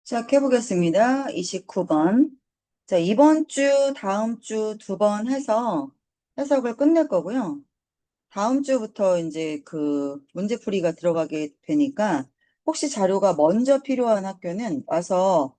시작해보겠습니다. 29번. 자, 이번 주, 다음 주 두 번 해서 해석을 끝낼 거고요. 다음 주부터 이제 그 문제풀이가 들어가게 되니까 혹시 자료가 먼저 필요한 학교는 와서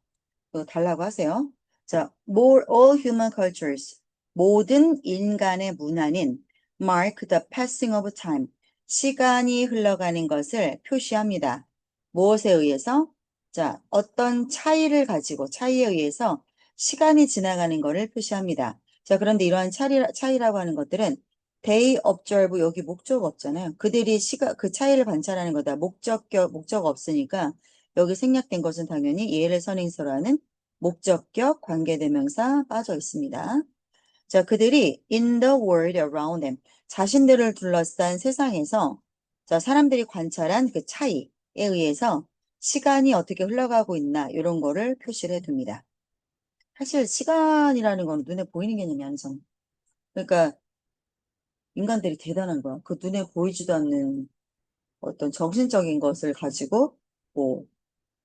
달라고 하세요. 자, all human cultures. 모든 인간의 문화는 mark the passing of time. 시간이 흘러가는 것을 표시합니다. 무엇에 의해서? 자, 어떤 차이를 가지고 차이에 의해서 시간이 지나가는 것을 표시합니다. 자, 그런데 이러한 차이라고 하는 것들은 they observe 여기 목적 없잖아요. 그들이 그 차이를 관찰하는 거다. 목적 없으니까 여기 생략된 것은 당연히 예를 선행사로 하는 목적격 관계대명사 빠져 있습니다. 자, 그들이 in the world around them 자신들을 둘러싼 세상에서 자, 사람들이 관찰한 그 차이에 의해서 시간이 어떻게 흘러가고 있나 이런 거를 표시를 해둡니다. 사실 시간이라는 건 눈에 보이는 개념이 아니잖아. 그러니까 인간들이 대단한 거야. 그 눈에 보이지도 않는 어떤 정신적인 것을 가지고 뭐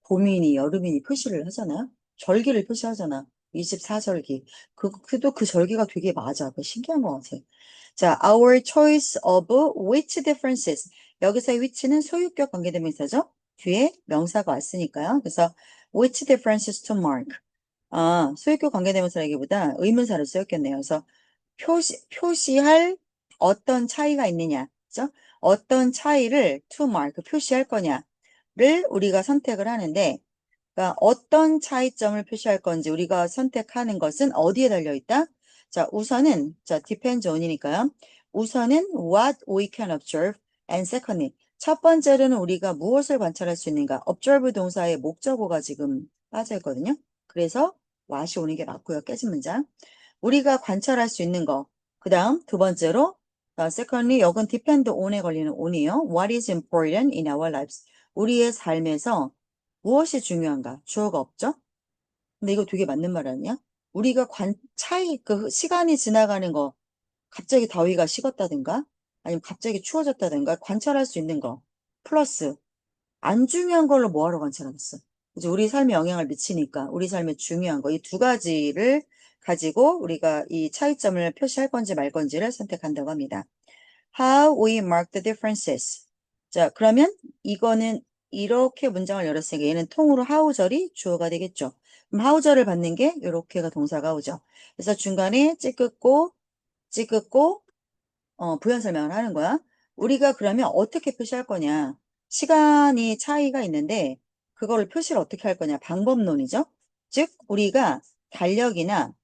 봄이니 여름이니 표시를 하잖아요. 절기를 표시하잖아. 24절기. 그도 그 절기가 되게 맞아. 그 신기한 것 같아. 자, our choice of which differences. 여기서의 which는 소유격 관계대명사죠. 뒤에 명사가 왔으니까요. 그래서 which differences to mark. 아, 소유격 관계대명사라기보다 의문사로 쓰였겠네요. 그래서 표시할 어떤 차이가 있느냐. 그죠? 어떤 차이를 to mark, 표시할 거냐. 를 우리가 선택을 하는데, 그러니까 어떤 차이점을 표시할 건지 우리가 선택하는 것은 어디에 달려 있다? 자, 우선은, 자, depends on이니까요. 우선은 what we can observe and secondly, 첫 번째로는 우리가 무엇을 관찰할 수 있는가? observe 동사의 목적어가 지금 빠져 있거든요. 그래서 what이 오는 게 맞고요. 깨진 문장. 우리가 관찰할 수 있는 거. 그 다음 두 번째로 secondly, 여긴 depend on에 걸리는 on이에요. What is important in our lives? 우리의 삶에서 무엇이 중요한가? 주어가 없죠? 근데 이거 되게 맞는 말 아니야? 우리가 그 시간이 지나가는 거, 갑자기 더위가 식었다든가, 아니면 갑자기 추워졌다든가, 관찰할 수 있는 거, 플러스, 안 중요한 걸로 뭐하러 관찰하겠어? 이제 우리 삶에 영향을 미치니까, 우리 삶에 중요한 거, 이 두 가지를 가지고 우리가 이 차이점을 표시할 건지 말 건지를 선택한다고 합니다. How we mark the differences. 자, 그러면 이거는 이렇게 문장을 열었으니까 얘는 통으로 how절이 주어가 되겠죠. 그럼 how절을 받는 게 이렇게가 동사가 오죠. 그래서 중간에 찌긋고, 부연 설명을 하는 거야. 우리가 그러면 어떻게 표시할 거냐. 시간이 차이가 있는데 그거를 표시를 어떻게 할 거냐. 방법론이죠. 즉, 우리가 달력이나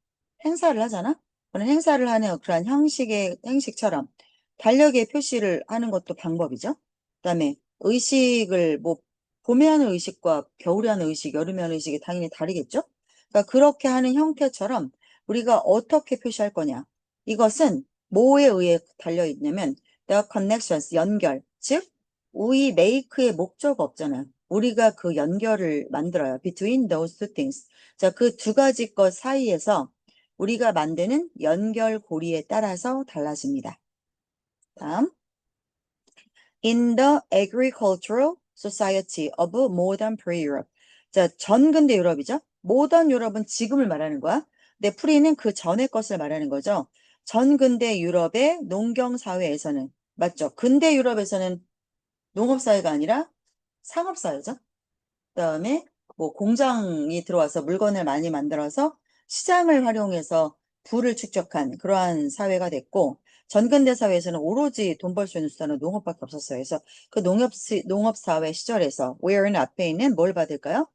행사를 하잖아. 그런 행사를 하는 그러한 행식처럼 달력에 표시를 하는 것도 방법이죠. 그다음에 의식을 뭐 봄에 하는 의식과 겨울에 하는 의식, 여름에 하는 의식이 당연히 다르겠죠. 그러니까 그렇게 하는 형태처럼 우리가 어떻게 표시할 거냐. 이것은 뭐에 의해 달려 있냐면 the connections, 연결. 즉 we make의 목적 없잖아요. 우리가 그 연결을 만들어요. between those two things. 자, 그 두 가지 것 사이에서 우리가 만드는 연결고리에 따라서 달라집니다. 다음, in the agricultural society of modern pre-Europe. 자, 전근대 유럽이죠. 모던 유럽은 지금을 말하는 거야. 근데 프리는 그 전의 것을 말하는 거죠. 전근대 유럽의 농경사회에서는, 맞죠? 근대 유럽에서는 농업사회가 아니라 상업사회죠. 그다음에 뭐 공장이 들어와서 물건을 많이 만들어서 시장을 활용해서 부를 축적한 그러한 사회가 됐고 전근대 사회에서는 오로지 돈 벌 수 있는 수단은 농업밖에 없었어요. 그래서 그 농업 사회 시절에서 where는 앞에 있는 뭘 받을까요?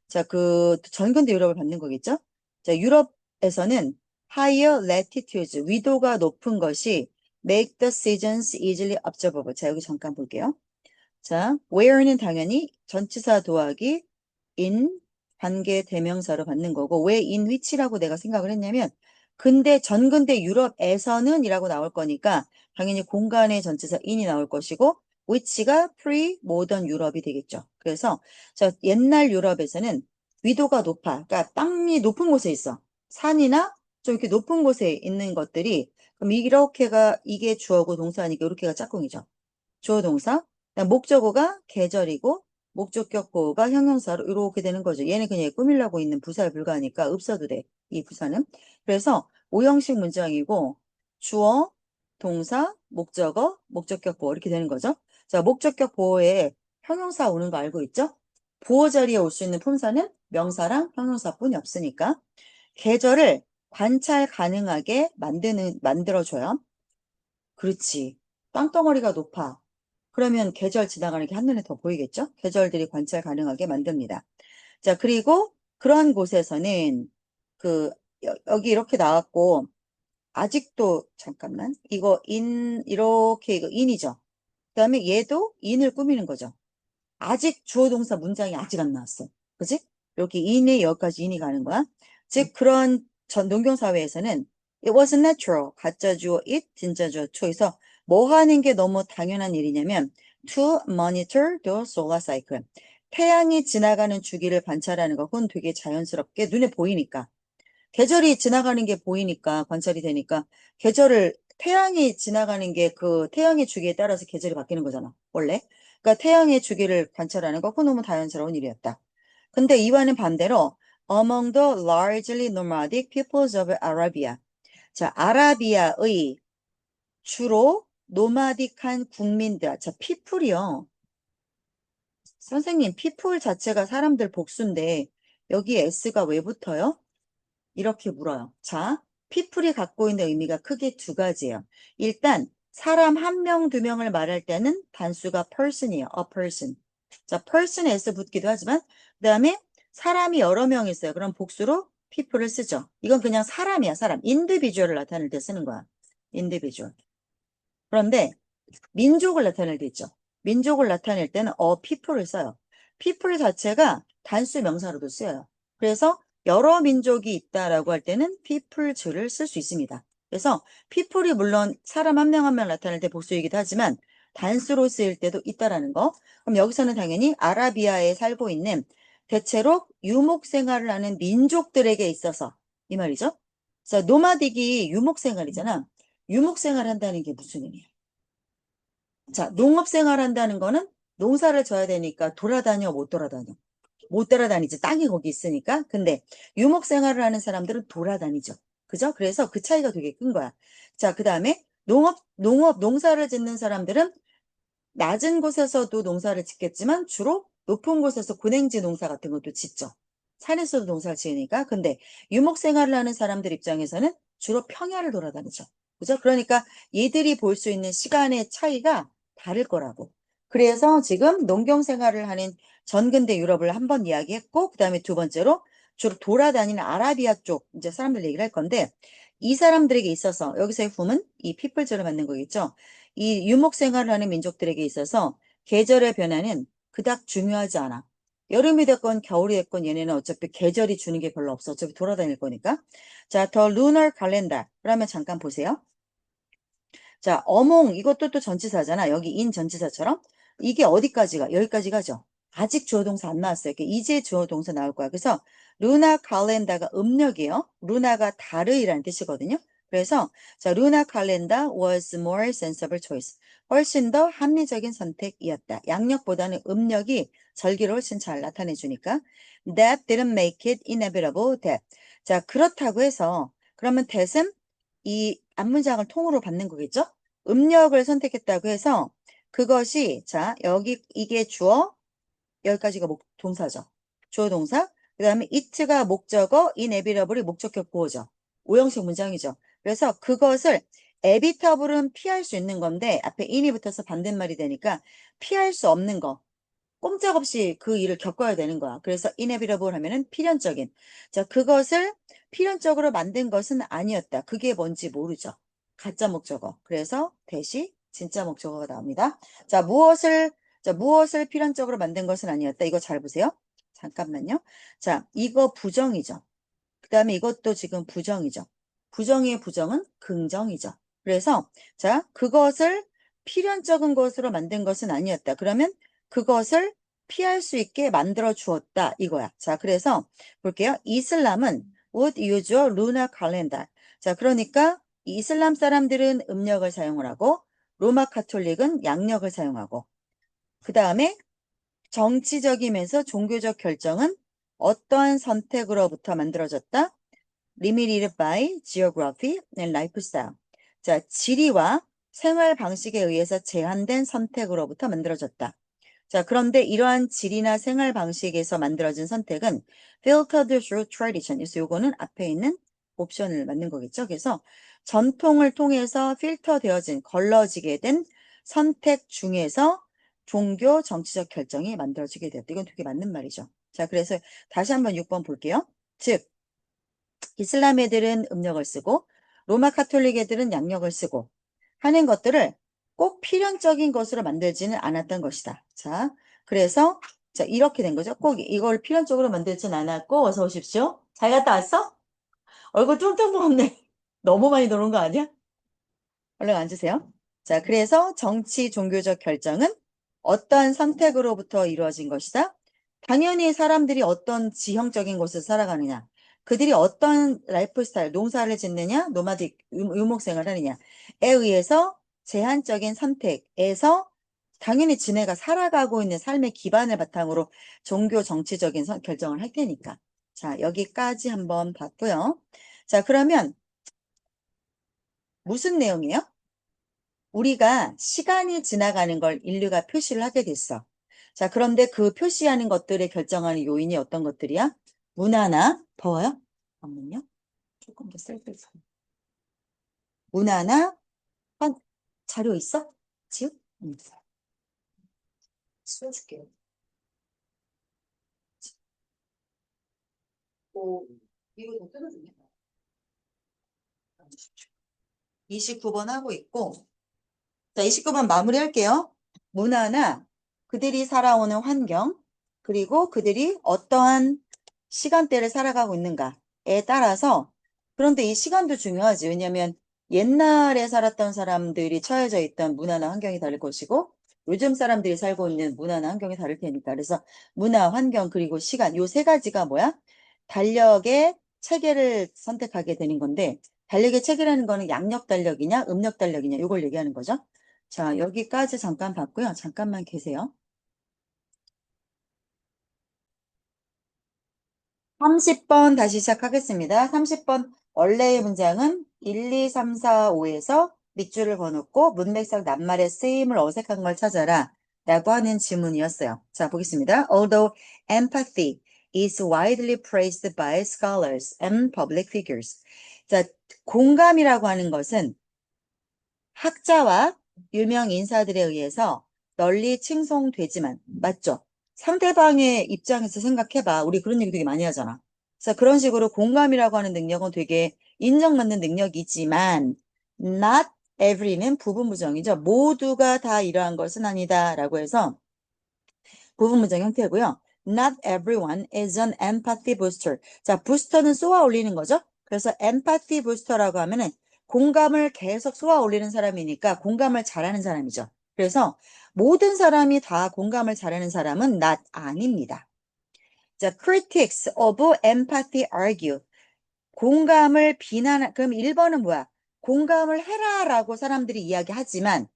자, 그 전근대 유럽을 받는 거겠죠? 자, 유럽에서는 higher latitudes 위도가 높은 것이 make the seasons easily observable. 자, 여기 잠깐 볼게요. 자, where는 당연히 전치사 도하기 in 관계 대명사로 받는 거고 왜 in which라고 내가 생각을 했냐면 근대 전근대 유럽에서는 이라고 나올 거니까 당연히 공간의 전치사 in이 나올 것이고 which가 pre-modern 유럽이 되겠죠. 그래서 자, 옛날 유럽에서는 위도가 높아. 그러니까 땅이 높은 곳에 있어. 산이나 좀 이렇게 높은 곳에 있는 것들이 그럼 이렇게가 이게 주어고 동사니까 이렇게가 짝꿍이죠. 주어 동사. 목적어가 계절이고 목적격 보호가 형용사로 이렇게 되는 거죠. 얘는 그냥 꾸미려고 있는 부사에 불과하니까 없어도 돼. 이 부사는. 그래서 오형식 문장이고 주어, 동사, 목적어, 목적격 보호 이렇게 되는 거죠. 자, 목적격 보호에 형용사 오는 거 알고 있죠? 보호 자리에 올 수 있는 품사는 명사랑 형용사뿐이 없으니까 계절을 관찰 가능하게 만들어줘요. 그렇지. 땅덩어리가 높아. 그러면 계절 지나가는 게 한눈에 더 보이겠죠? 계절들이 관찰 가능하게 만듭니다. 자, 그리고 그런 곳에서는 그 여기 이렇게 나왔고 아직도 잠깐만 이거 이렇게 이거 인이죠. 그다음에 얘도 인을 꾸미는 거죠. 아직 주어 동사 문장이 아직 안 나왔어. 그지? 여기 인에 여기까지 인이 가는 거야. 즉 그런 전 농경 사회에서는 it was natural 가짜 주어 it 진짜 주어 to에서 뭐 하는 게 너무 당연한 일이냐면 to monitor the solar cycle 태양이 지나가는 주기를 관찰하는 것은 되게 자연스럽게 눈에 보이니까 계절이 지나가는 게 보이니까 관찰이 되니까 계절을 태양이 지나가는 게 그 태양의 주기에 따라서 계절이 바뀌는 거잖아 원래 그러니까 태양의 주기를 관찰하는 거 그건 너무 자연스러운 일이었다 근데 이와는 반대로 among the largely nomadic peoples of Arabia 자 아라비아의 주로 노마딕한 국민들 자 people이요 선생님 people 자체가 사람들 복수인데 여기 s가 왜 붙어요? 이렇게 물어요. 자, people이 갖고 있는 의미가 크게 두 가지예요. 일단 사람 한 명, 두 명을 말할 때는 단수가 person이에요. a person. 자, person에 s 붙기도 하지만 그 다음에 사람이 여러 명 있어요. 그럼 복수로 people을 쓰죠. 이건 그냥 사람이야, 사람. individual을 나타낼 때 쓰는 거야. individual. 그런데 민족을 나타낼 때 있죠. 민족을 나타낼 때는 people을 써요. people 자체가 단수 명사로도 쓰여요. 그래서 여러 민족이 있다라고 할 때는 peoples를 쓸 수 있습니다. 그래서 people이 물론 사람 한 명 한 명 나타낼 때 복수이기도 하지만 단수로 쓰일 때도 있다라는 거. 그럼 여기서는 당연히 아라비아에 살고 있는 대체로 유목 생활을 하는 민족들에게 있어서 이 말이죠. 자, 노마딕이 유목 생활이잖아. 유목 생활 한다는 게 무슨 의미야? 자, 농업 생활한다는 거는 농사를 져야 되니까 돌아다녀, 못 돌아다녀? 못 돌아다니지. 땅이 거기 있으니까. 근데 유목 생활을 하는 사람들은 돌아다니죠. 그죠? 그래서 그 차이가 되게 큰 거야. 자, 그 다음에 농사를 짓는 사람들은 낮은 곳에서도 농사를 짓겠지만 주로 높은 곳에서 고랭지 농사 같은 것도 짓죠. 산에서도 농사를 지으니까. 근데 유목 생활을 하는 사람들 입장에서는 주로 평야를 돌아다니죠. 그죠? 그러니까 얘들이 볼 수 있는 시간의 차이가 다를 거라고. 그래서 지금 농경 생활을 하는 전근대 유럽을 한번 이야기했고, 그 다음에 두 번째로 주로 돌아다니는 아라비아 쪽 이제 사람들 얘기를 할 건데, 이 사람들에게 있어서 여기서의 훔은 이 피플즈를 만든 거겠죠. 이 유목 생활을 하는 민족들에게 있어서 계절의 변화는 그닥 중요하지 않아. 여름이 됐건 겨울이 됐건 얘네는 어차피 계절이 주는 게 별로 없어. 어차피 돌아다닐 거니까. 자, 더 lunar calendar. 그러면 잠깐 보세요. 자, 어몽 이것도 또 전치사잖아. 여기 인 전치사처럼. 이게 어디까지가? 여기까지 가죠. 아직 주어 동사 안 나왔어요. 이제 주어 동사 나올 거야. 그래서 루나 칼렌다가 음력이에요. 루나가 달의라는 뜻이거든요. 그래서 자, 루나 칼렌다 was more sensible choice. 훨씬 더 합리적인 선택이었다. 양력보다는 음력이 절기를 훨씬 잘 나타내 주니까 that didn't make it inevitable that. 자, 그렇다고 해서 그러면 that은 이 앞문장을 통으로 받는 거겠죠? 음력을 선택했다고 해서 그것이 자 여기 이게 주어 여기까지가 동사죠. 주어 동사 그 다음에 it가 목적어 inevitable이 목적격 보호죠. 오형식 문장이죠. 그래서 그것을 evitable은 피할 수 있는 건데 앞에 in이 붙어서 반대말이 되니까 피할 수 없는 거 꼼짝없이 그 일을 겪어야 되는 거야. 그래서 inevitable 하면은 필연적인. 자, 그것을 필연적으로 만든 것은 아니었다. 그게 뭔지 모르죠. 가짜 목적어. 그래서 대시 진짜 목적어가 나옵니다. 자, 무엇을 필연적으로 만든 것은 아니었다. 이거 잘 보세요. 잠깐만요. 자, 이거 부정이죠. 그 다음에 이것도 지금 부정이죠. 부정의 부정은 긍정이죠. 그래서 자, 그것을 필연적인 것으로 만든 것은 아니었다. 그러면 그것을 피할 수 있게 만들어 주었다. 이거야. 자, 그래서 볼게요. 이슬람은 would use a lunar calendar. 자, 그러니까 이슬람 사람들은 음력을 사용을 하고 로마 카톨릭은 양력을 사용하고 그 다음에 정치적이면서 종교적 결정은 어떠한 선택으로부터 만들어졌다? Limited by geography and lifestyle. 자, 지리와 생활 방식에 의해서 제한된 선택으로부터 만들어졌다. 자, 그런데 이러한 지리나 생활 방식에서 만들어진 선택은 filtered through tradition. 그래서 요거는 앞에 있는 옵션을 맞는 거겠죠. 그래서 전통을 통해서 필터 되어진, 걸러지게 된 선택 중에서 종교, 정치적 결정이 만들어지게 되었다. 이건 되게 맞는 말이죠. 자, 그래서 다시 한번 6번 볼게요. 즉, 이슬람 애들은 음력을 쓰고 로마 카톨릭 애들은 양력을 쓰고 하는 것들을 꼭 필연적인 것으로 만들지는 않았던 것이다. 자, 그래서 자 이렇게 된 거죠. 꼭 이걸 필연적으로 만들지는 않았고 어서 오십시오. 잘 갔다 왔어? 얼굴 뚱뚱 부었네. 너무 많이 노는 거 아니야? 얼른 앉으세요. 자, 그래서 정치, 종교적 결정은 어떤 선택으로부터 이루어진 것이다? 당연히 사람들이 어떤 지형적인 곳을 살아가느냐, 그들이 어떤 라이프 스타일, 농사를 짓느냐, 노마딕, 유목생활을 하느냐에 의해서 제한적인 선택에서 당연히 지네가 살아가고 있는 삶의 기반을 바탕으로 종교, 정치적인 결정을 할 테니까. 자, 여기까지 한번 봤고요. 자, 그러면 무슨 내용이에요? 우리가 시간이 지나가는 걸 인류가 표시를 하게 됐어. 자, 그런데 그 표시하는 것들을 결정하는 요인이 어떤 것들이야? 문화나, 더워요? 잠깐만요. 조금 더 셀프. 문화나, 한, 자료 있어? 지금? 응. 써줄게요. 이거 더 뜯어주냐? 29번 하고 있고, 자, 29번 마무리할게요. 문화나 그들이 살아오는 환경, 그리고 그들이 어떠한 시간대를 살아가고 있는가에 따라서, 그런데 이 시간도 중요하지. 왜냐하면 옛날에 살았던 사람들이 처해져 있던 문화나 환경이 다를 것이고, 요즘 사람들이 살고 있는 문화나 환경이 다를 테니까. 그래서 문화, 환경, 그리고 시간, 요 세 가지가 뭐야? 달력의 체계를 선택하게 되는 건데, 달력의 체계라는 거는 양력 달력이냐, 음력 달력이냐, 이걸 얘기하는 거죠. 자, 여기까지 잠깐 봤고요. 잠깐만 계세요. 30번 다시 시작하겠습니다. 30번 원래의 문장은 1, 2, 3, 4, 5에서 밑줄을 그어놓고 문맥상 낱말의 쓰임을 어색한 걸 찾아라 라고 하는 질문이었어요. 자, 보겠습니다. Although empathy is widely praised by scholars and public figures. 자, 공감이라고 하는 것은 학자와 유명 인사들에 의해서 널리 칭송되지만, 맞죠? 상대방의 입장에서 생각해봐. 우리 그런 얘기 되게 많이 하잖아. 그래서 그런 식으로 공감이라고 하는 능력은 되게 인정받는 능력이지만, not every는 부분부정이죠. 모두가 다 이러한 것은 아니다. 라고 해서 부분문장 형태고요. Not everyone is an empathy booster. 자, 부스터는 쏘아 올리는 거죠. 그래서 empathy booster라고 하면은 공감을 계속 쏘아 올리는 사람이니까 공감을 잘하는 사람이죠. 그래서 모든 사람이 다 공감을 잘하는 사람은 not 아닙니다. 자, critics of empathy argue. 공감을 그럼 1번은 뭐야? 공감을 해라라고 사람들이 이야기하지만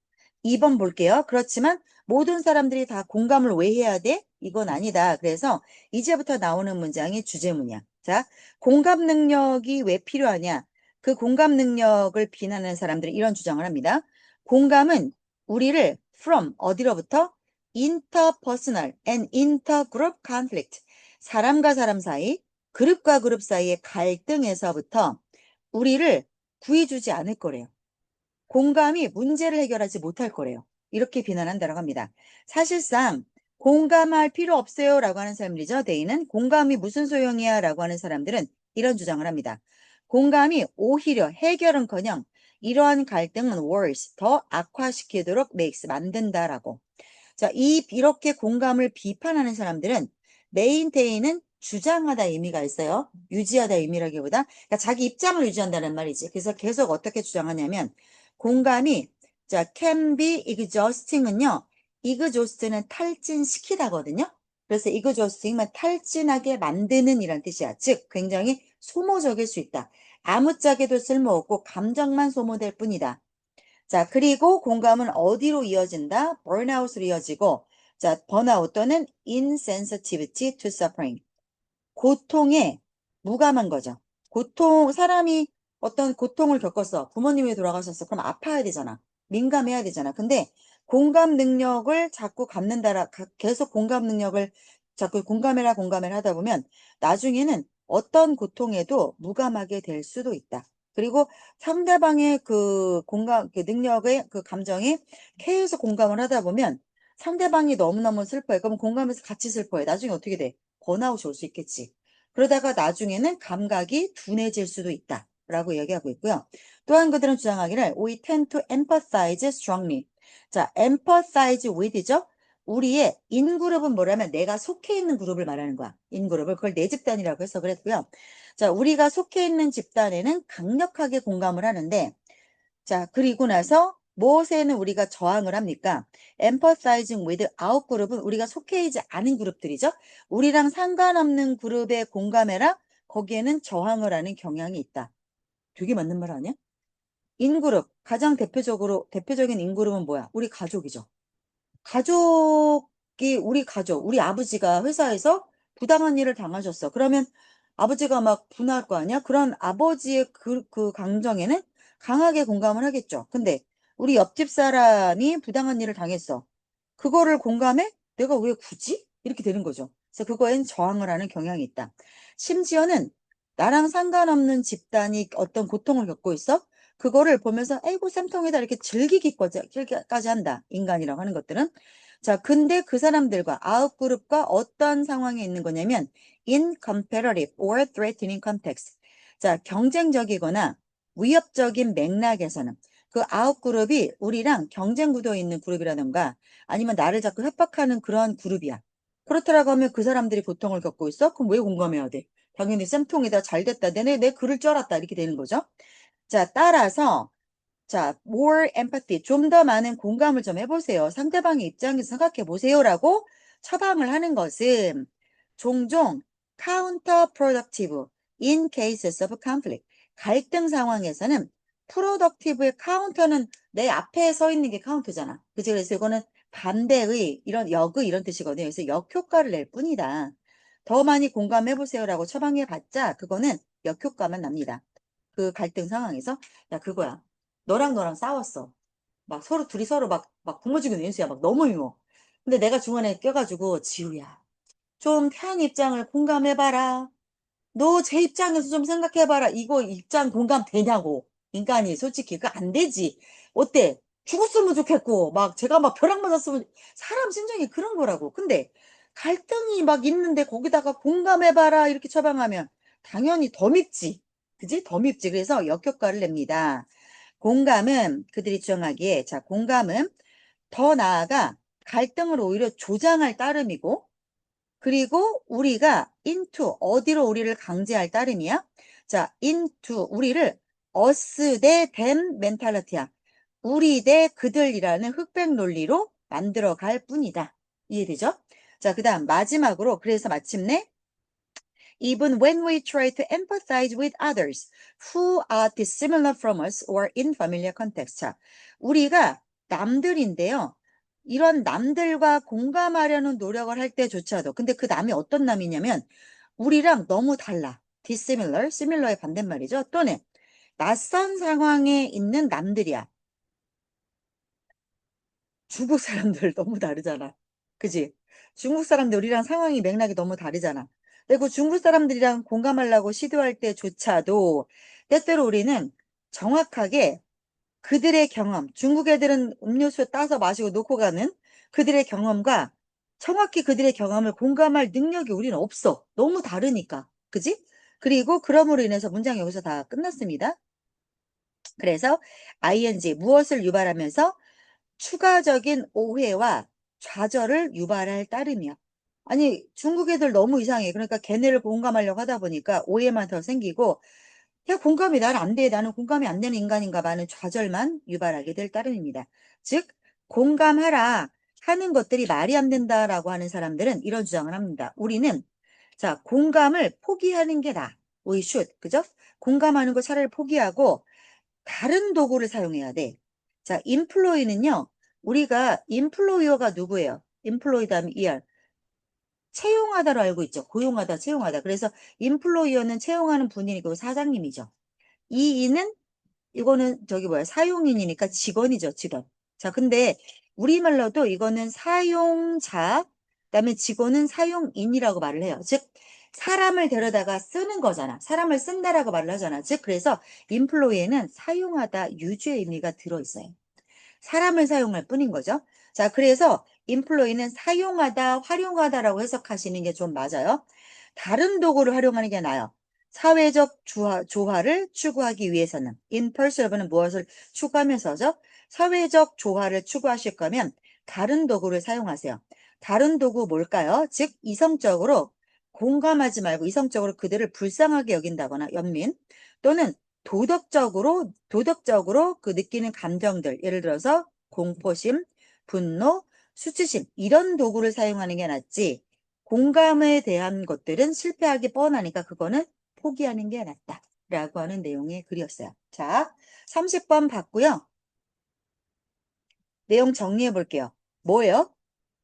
2번 볼게요. 그렇지만 모든 사람들이 다 공감을 왜 해야 돼? 이건 아니다. 그래서 이제부터 나오는 문장이 주제문이야. 자, 공감 능력이 왜 필요하냐? 그 공감 능력을 비난하는 사람들은 이런 주장을 합니다. 공감은 우리를 from 어디로부터? interpersonal and intergroup conflict. 사람과 사람 사이, 그룹과 그룹 사이의 갈등에서부터 우리를 구해주지 않을 거래요. 공감이 문제를 해결하지 못할 거래요. 이렇게 비난한다고 합니다. 사실상 공감할 필요 없어요 라고 하는 사람들이죠. 대인은 공감이 무슨 소용이야 라고 하는 사람들은 이런 주장을 합니다. 공감이 오히려 해결은커녕 이러한 갈등은 worse, 더 악화시키도록 만든다라고. 자, 이렇게 공감을 비판하는 사람들은 메인테인은 주장하다 의미가 있어요. 유지하다 의미라기보다 그러니까 자기 입장을 유지한다는 말이지. 그래서 계속 어떻게 주장하냐면 공감이 자, can be exhausting은요. exhaust는 탈진시키다거든요. 그래서 exhausting은 탈진하게 만드는 이란 뜻이야. 즉 굉장히 소모적일 수 있다. 아무짝에도 쓸모없고 감정만 소모될 뿐이다. 자, 그리고 공감은 어디로 이어진다? 번아웃으로 이어지고, 자, 번아웃 또는 insensitivity to suffering. 고통에 무감한 거죠. 사람이 어떤 고통을 겪었어. 부모님이 돌아가셨어. 그럼 아파야 되잖아. 민감해야 되잖아. 근데 공감 능력을 자꾸 계속 공감 능력을 자꾸 공감해라 하다 보면 나중에는 어떤 고통에도 무감하게 될 수도 있다. 그리고 상대방의 그 능력의 그 감정에 계속 공감을 하다 보면 상대방이 너무너무 슬퍼해. 그럼 공감해서 같이 슬퍼해. 나중에 어떻게 돼? 번아웃이 올 수 있겠지. 그러다가 나중에는 감각이 둔해질 수도 있다. 라고 얘기하고 있고요. 또한 그들은 주장하기를 We tend to empathize strongly. 자, empathize with죠. 우리의 인그룹은 뭐라면 내가 속해 있는 그룹을 말하는 거야. 인그룹을. 그걸 내 집단이라고 해서 그랬고요. 자, 우리가 속해 있는 집단에는 강력하게 공감을 하는데 자, 그리고 나서 무엇에는 우리가 저항을 합니까? empathizing with out그룹은 우리가 속해 있지 않은 그룹들이죠. 우리랑 상관없는 그룹에 공감해라. 거기에는 저항을 하는 경향이 있다. 되게 맞는 말 아니야? 인그룹, 가장 대표적인 인그룹은 뭐야? 우리 가족이죠. 우리 가족, 우리 아버지가 회사에서 부당한 일을 당하셨어. 그러면 아버지가 막 분할 거 아니야? 그런 아버지의 그 감정에는 강하게 공감을 하겠죠. 근데 우리 옆집 사람이 부당한 일을 당했어. 그거를 공감해? 내가 왜 굳이? 이렇게 되는 거죠. 그래서 그거엔 저항을 하는 경향이 있다. 심지어는 나랑 상관없는 집단이 어떤 고통을 겪고 있어? 그거를 보면서 아이고 쌤통이다 이렇게 즐기기까지 한다. 인간이라고 하는 것들은. 자, 근데 그 사람들과 아웃그룹과 어떤 상황에 있는 거냐면 in competitive or threatening context. 자, 경쟁적이거나 위협적인 맥락에서는 그 아웃그룹이 우리랑 경쟁 구도에 있는 그룹이라던가 아니면 나를 자꾸 협박하는 그런 그룹이야. 그렇더라고 하면 그 사람들이 고통을 겪고 있어? 그럼 왜 공감해야 돼? 당연히 쌤통이다, 잘 됐다, 내 글을 쩔었다 이렇게 되는 거죠. 자, 따라서 자, more empathy, 좀 더 많은 공감을 좀 해보세요. 상대방의 입장에서 생각해 보세요라고 처방을 하는 것은 종종 counterproductive in cases of conflict. 갈등 상황에서는 productive의 카운터는 내 앞에 서 있는 게 카운터잖아. 그치? 그래서 이거는 반대의 이런 뜻이거든요. 그래서 역효과를 낼 뿐이다. 더 많이 공감해 보세요라고 처방해 봤자 그거는 역효과만 납니다. 그 갈등 상황에서. 야, 그거야. 너랑 싸웠어. 둘이 서로 막 굶어지고 연수야. 막 너무 미워. 근데 내가 중간에 껴가지고, 지우야. 좀 편 입장을 공감해봐라. 너 제 입장에서 좀 생각해봐라. 이거 입장 공감 되냐고. 인간이 솔직히 그거 안 되지. 어때? 죽었으면 좋겠고, 제가 막 벼락 맞았으면, 사람 심정이 그런 거라고. 근데 갈등이 막 있는데 거기다가 공감해봐라. 이렇게 처방하면 당연히 더 밉지. 그지? 더 밉지. 그래서 역효과를 냅니다. 공감은 그들이 주장하기에, 자, 공감은 더 나아가 갈등을 오히려 조장할 따름이고, 그리고 우리가 into, 어디로 우리를 강제할 따름이야? 자, into, 우리를 us 대 them 멘탈리티야. 우리 대 그들이라는 흑백 논리로 만들어 갈 뿐이다. 이해되죠? 자, 그 다음 마지막으로, 그래서 마침내 even when we try to empathize with others who are dissimilar from us or in familiar context. 자, 우리가 남들인데요. 이런 남들과 공감하려는 노력을 할 때조차도 근데 그 남이 어떤 남이냐면 우리랑 너무 달라. dissimilar, similar의 반대말이죠. 또는 낯선 상황에 있는 남들이야. 중국 사람들 너무 다르잖아. 그지? 중국 사람들 우리랑 상황이 맥락이 너무 다르잖아. 그리고 중국 사람들이랑 공감하려고 시도할 때조차도 때때로 우리는 정확하게 그들의 경험, 중국 애들은 음료수 따서 마시고 놓고 가는 그들의 경험과 정확히 그들의 경험을 공감할 능력이 우리는 없어. 너무 다르니까. 그지? 그리고 그럼으로 인해서 문장이 여기서 다 끝났습니다. 그래서 ing 무엇을 유발하면서 추가적인 오해와 좌절을 유발할 따름이야. 아니 중국 애들 너무 이상해. 그러니까 걔네를 공감하려고 하다 보니까 오해만 더 생기고 야 공감이 난 안 돼. 나는 공감이 안 되는 인간인가 봐는 좌절만 유발하게 될 따름입니다. 즉 공감하라 하는 것들이 말이 안 된다라고 하는 사람들은 이런 주장을 합니다. 우리는 자 공감을 포기하는 게 나아. We should. 그죠? 공감하는 거 차라리 포기하고 다른 도구를 사용해야 돼. 자, 인플로이는요, 우리가 인플로이어가 누구예요? employ 다음에 er. 채용하다로 알고 있죠. 고용하다, 채용하다. 그래서 employer는 채용하는 분이니까 사장님이죠. 이 이는 이거는 저기 뭐야 사용인이니까 직원이죠, 직원. 자, 근데 우리말로도 이거는 사용자, 그다음에 직원은 사용인이라고 말을 해요. 즉 사람을 데려다가 쓰는 거잖아. 사람을 쓴다라고 말을 하잖아. 즉 그래서 employee는 사용하다, 유주의 의미가 들어 있어요. 사람을 사용할 뿐인 거죠. 자, 그래서 employee는 사용하다, 활용하다라고 해석하시는 게 좀 맞아요. 다른 도구를 활용하는 게 나아요. 사회적 조화를 추구하기 위해서는 in pursuit는 무엇을 추구하면서죠? 사회적 조화를 추구하실 거면 다른 도구를 사용하세요. 다른 도구 뭘까요? 즉 이성적으로 공감하지 말고 이성적으로 그들을 불쌍하게 여긴다거나 연민 또는 도덕적으로 그 느끼는 감정들, 예를 들어서 공포심, 분노, 수치심, 이런 도구를 사용하는 게 낫지. 공감에 대한 것들은 실패하기 뻔하니까 그거는 포기하는 게 낫다. 라고 하는 내용의 글이었어요. 자, 30번 봤고요. 내용 정리해 볼게요. 뭐예요?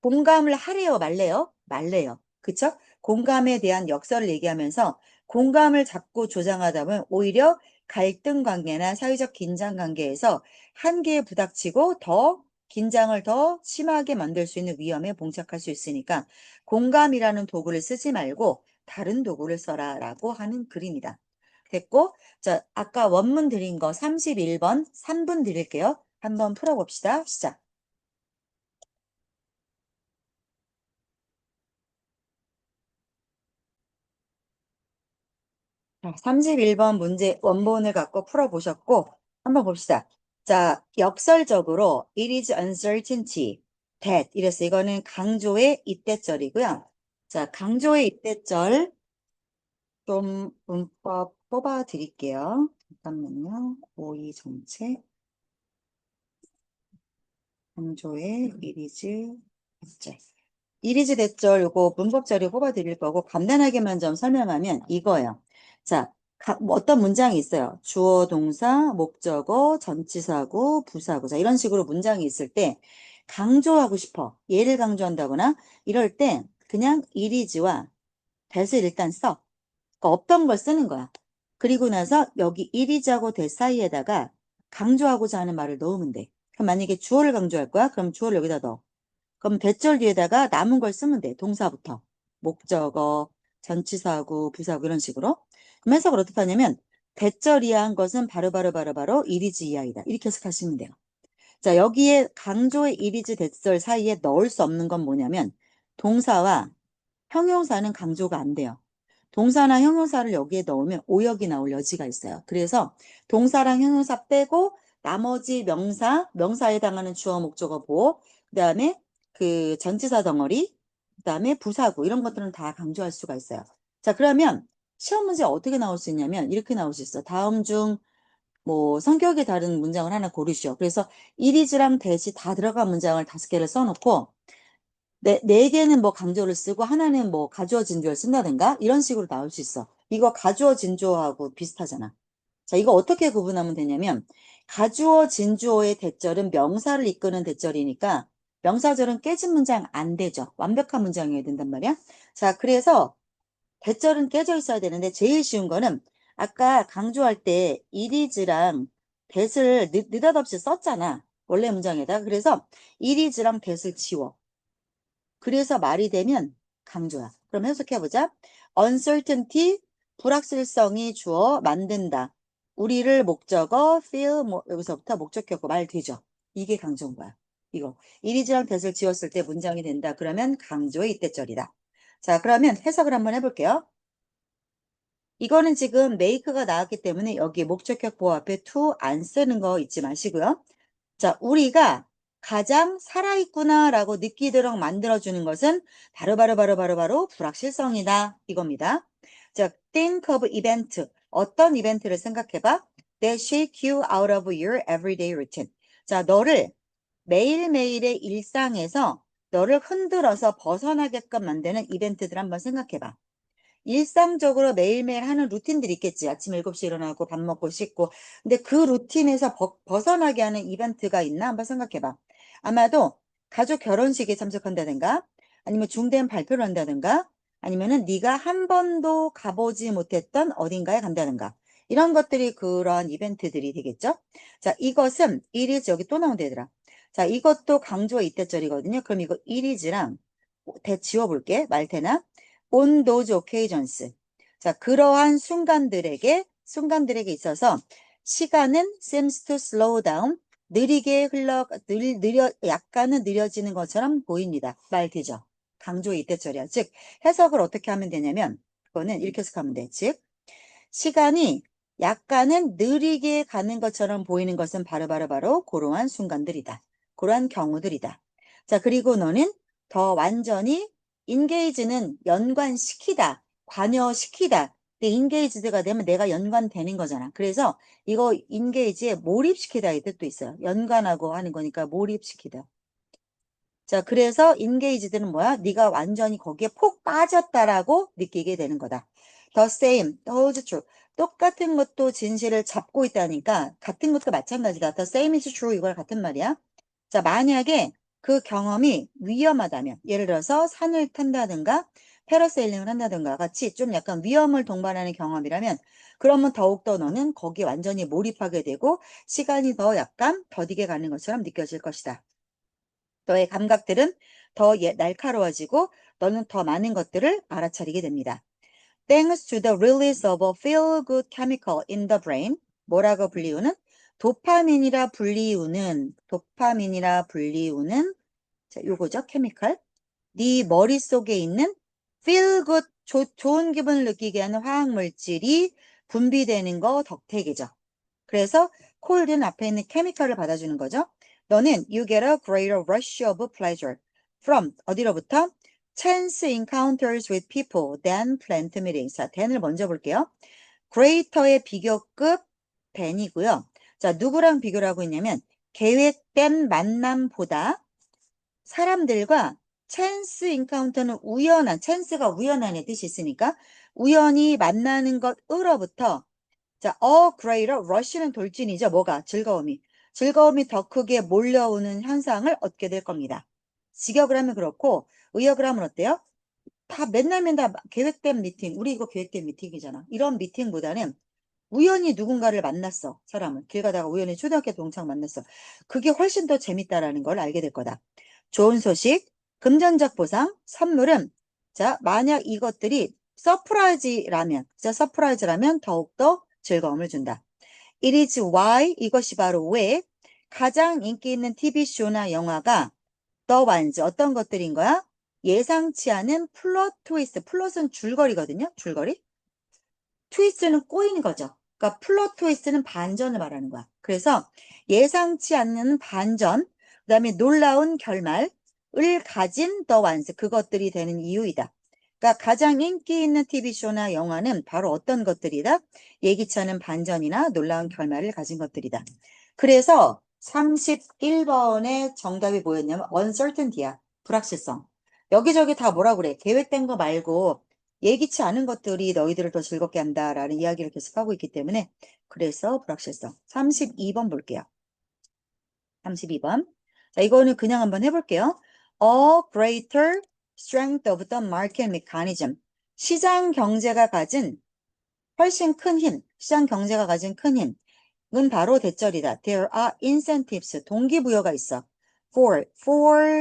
공감을 하래요, 말래요? 말래요. 그쵸? 공감에 대한 역설을 얘기하면서 공감을 자꾸 조장하다 보면 오히려 갈등 관계나 사회적 긴장 관계에서 한계에 부닥치고 더 긴장을 더 심하게 만들 수 있는 위험에 봉착할 수 있으니까 공감이라는 도구를 쓰지 말고 다른 도구를 써라 라고 하는 글입니다. 됐고, 자, 아까 원문 드린 거 31번 3분 드릴게요. 한번 풀어봅시다. 시작. 자, 31번 문제 원본을 갖고 풀어보셨고, 한번 봅시다. 자, 역설적으로 it is uncertainty that 이랬어요. 이거는 강조의 이때절이고요. 자, 강조의 이때절 좀 문법 뽑아 드릴게요. 잠깐만요. 고의 정책, 강조의 it is 대절. 이리지 대절 요거 문법 자료 뽑아 드릴 거고 간단하게만 좀 설명하면 이거예요. 자, 뭐 어떤 문장이 있어요. 주어, 동사, 목적어, 전치사구, 부사구. 자, 이런 식으로 문장이 있을 때 강조하고 싶어. 얘를 강조한다거나 이럴 때 그냥 이리지와 that을 일단 써. 그러니까 없던 걸 쓰는 거야. 그리고 나서 여기 이리지하고 that 사이에다가 강조하고자 하는 말을 넣으면 돼. 그럼 만약에 주어를 강조할 거야? 그럼 주어를 여기다 넣어. 그럼 대절 뒤에다가 남은 걸 쓰면 돼. 동사부터. 목적어, 전치사구, 부사구 이런 식으로. 그럼 해석을 어떻게 하냐면 대절 이하한 것은 바로 이리지 이하이다. 이렇게 해석하시면 돼요. 자, 여기에 강조의 이리지 대절 사이에 넣을 수 없는 건 뭐냐면 동사와 형용사는 강조가 안 돼요. 동사나 형용사를 여기에 넣으면 오역이 나올 여지가 있어요. 그래서 동사랑 형용사 빼고 나머지 명사에 해당하는 주어, 목적어, 보호, 그 다음에 그 전치사 덩어리, 그 다음에 부사구 이런 것들은 다 강조할 수가 있어요. 자, 그러면 시험 문제 어떻게 나올 수 있냐면 이렇게 나올 수 있어. 다음 중 뭐 성격이 다른 문장을 하나 고르시오. 그래서 이리즈랑 대시 다 들어간 문장을 5개를 써놓고 네 개는 뭐 강조를 쓰고 하나는 뭐 가주어 진주어를 쓴다든가 이런 식으로 나올 수 있어. 이거 가주어 진주어하고 비슷하잖아. 자, 이거 어떻게 구분하면 되냐면 가주어 진주어의 대절은 명사를 이끄는 대절이니까 명사절은 깨진 문장 안 되죠. 완벽한 문장이어야 된단 말이야. 자, 그래서 대절은 깨져 있어야 되는데 제일 쉬운 거는 아까 강조할 때 이리즈랑 that을 느닷없이 썼잖아. 원래 문장에다. 그래서 이리즈랑 that을 지워. 그래서 말이 되면 강조야. 그럼 해석해보자. uncertainty, 불확실성이 주어 만든다. 우리를 목적어, feel, 뭐, 여기서부터 목적격고 말 되죠. 이게 강조인 거야. 이거. 이리지랑 that을 지웠을 때 문장이 된다. 그러면 강조의 이때절이다. 자, 그러면 해석을 한번 해볼게요. 이거는 지금 make가 나왔기 때문에 여기 목적격 보호 앞에 to 안 쓰는 거 잊지 마시고요. 자, 우리가 가장 살아있구나라고 느끼도록 만들어주는 것은 바로 불확실성이다. 이겁니다. 자, think of event. 어떤 이벤트를 생각해봐. That shake you out of your everyday routine. 자, 너를 매일매일의 일상에서 너를 흔들어서 벗어나게끔 만드는 이벤트들 한번 생각해봐. 일상적으로 매일매일 하는 루틴들이 있겠지. 아침 7시에 일어나고 밥 먹고 씻고. 근데 그 루틴에서 벗어나게 하는 이벤트가 있나? 한번 생각해봐. 아마도 가족 결혼식에 참석한다든가 아니면 중대한 발표를 한다든가 아니면은 네가 한 번도 가보지 못했던 어딘가에 간다든가 이런 것들이 그런 이벤트들이 되겠죠. 자, 이것은 it is 여기 또 나온다 얘들아. 자, 이것도 강조의 이때절이거든요. 그럼 이거 it is랑 대 지워볼게. 말테나 on those occasions. 자, 그러한 순간들에게 있어서 시간은 seems to slow down. 느리게 약간은 느려지는 것처럼 보입니다. 말 되죠? 강조의 이때절이야. 즉, 해석을 어떻게 하면 되냐면, 그거는 이렇게 해석하면 돼. 즉, 시간이 약간은 느리게 가는 것처럼 보이는 것은 바로 그러한 순간들이다. 그러한 경우들이다. 자, 그리고 너는 더 완전히 인게이지는 연관시키다, 관여시키다. 근데 인게이지드가 되면 내가 연관되는 거잖아. 그래서 이거 인게이지에 몰입시키다 이 뜻도 있어요. 연관하고 하는 거니까 몰입시키다. 자, 그래서 인게이지드는 뭐야? 네가 완전히 거기에 폭 빠졌다라고 느끼게 되는 거다. The same, holds true. 똑같은 것도 진실을 잡고 있다니까 같은 것도 마찬가지다. The same is true 이걸 같은 말이야. 자, 만약에 그 경험이 위험하다면 예를 들어서 산을 탄다든가 패러세일링을 한다든가 같이 좀 약간 위험을 동반하는 경험이라면 그러면 더욱더 너는 거기에 완전히 몰입하게 되고 시간이 더 약간 더디게 가는 것처럼 느껴질 것이다. 너의 감각들은 더 날카로워지고 너는 더 많은 것들을 알아차리게 됩니다. Thanks to the release of a feel-good chemical in the brain. 뭐라고 불리우는? 도파민이라 불리우는 자, 요거죠. 케미컬. 네 머릿속에 있는 feel good, 좋은 기분을 느끼게 하는 화학 물질이 분비되는 거 덕택이죠. 그래서 cold는 앞에 있는 케미컬을 받아주는 거죠. 너는 you get a greater rush of pleasure from 어디로부터? chance encounters with people than planned meetings. 자, than을 먼저 볼게요. greater의 비교급 than이고요. 자, 누구랑 비교를 하고 있냐면 계획된 만남보다 사람들과 chance encounter는 chance가 우연한의 뜻이 있으니까 우연히 만나는 것으로부터 자, greater rush는 돌진이죠. 뭐가? 즐거움이. 즐거움이 더 크게 몰려오는 현상을 얻게 될 겁니다. 직역을 하면 그렇고 의역을 하면 어때요? 다 맨날 계획된 미팅. 우리 이거 계획된 미팅이잖아. 이런 미팅보다는 우연히 누군가를 만났어. 사람을. 길 가다가 우연히 초등학교 동창 만났어. 그게 훨씬 더 재밌다라는 걸 알게 될 거다. 좋은 소식, 금전적 보상, 선물은 자, 만약 이것들이 서프라이즈라면 더욱더 즐거움을 준다. It is why 이것이 바로 왜 가장 인기 있는 TV쇼나 영화가 The Ones 어떤 것들인 거야? 예상치 않은 플롯 트위스트. 플롯은 줄거리거든요. 줄거리. 트위스트는 꼬이는 거죠. 그러니까 플롯 트위스트는 반전을 말하는 거야. 그래서 예상치 않는 반전, 그다음에 놀라운 결말을 가진 The Ones 그것들이 되는 이유이다. 그러니까 가장 인기 있는 TV쇼나 영화는 바로 어떤 것들이다? 예기치 않은 반전이나 놀라운 결말을 가진 것들이다. 그래서 31번의 정답이 뭐였냐면 uncertainty야. 불확실성. 여기저기 다 뭐라 그래? 계획된 거 말고 예기치 않은 것들이 너희들을 더 즐겁게 한다라는 이야기를 계속하고 있기 때문에 그래서 불확실성. 32번 볼게요. 32번. 자, 이거는 그냥 한번 해볼게요. A greater strength of the market mechanism. 시장 경제가 가진 훨씬 큰 힘, 시장 경제가 가진 큰 힘은 바로 대절이다. There are incentives, 동기부여가 있어. for